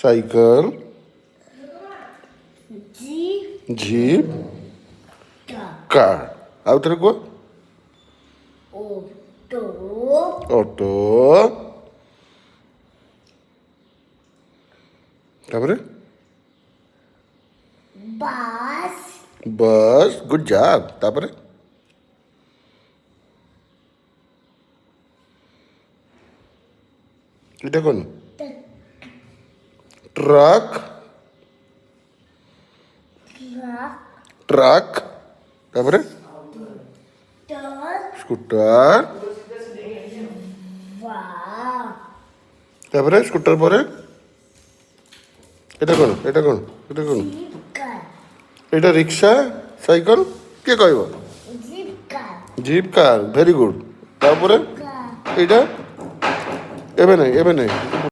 Cycle jeep jeep car. ଆଉ ଥରେ କୁହ। ଅଟୋ ଅଟୋ ତାପରେ ବାସ୍ ବସ୍ ଗୁଡ୍ ଜବ୍। ତାପରେ ଏଇଟା କ'ଣ? ଟ୍ରକ୍ ଟ୍ରାକ୍ ତାପରେ ସ୍କୁଟର ତାପରେ ସ୍କୁଟର ପରେ ଏଇଟା କ'ଣ? ଏଇଟା କ'ଣ? ଏଇଟା କ'ଣ? ଏଇଟା ରିକ୍ସା ସାଇକେଲ କିଏ କହିବ? Jeep car very good. ତାପରେ ଏଇଟା ଏବେ ନାହିଁ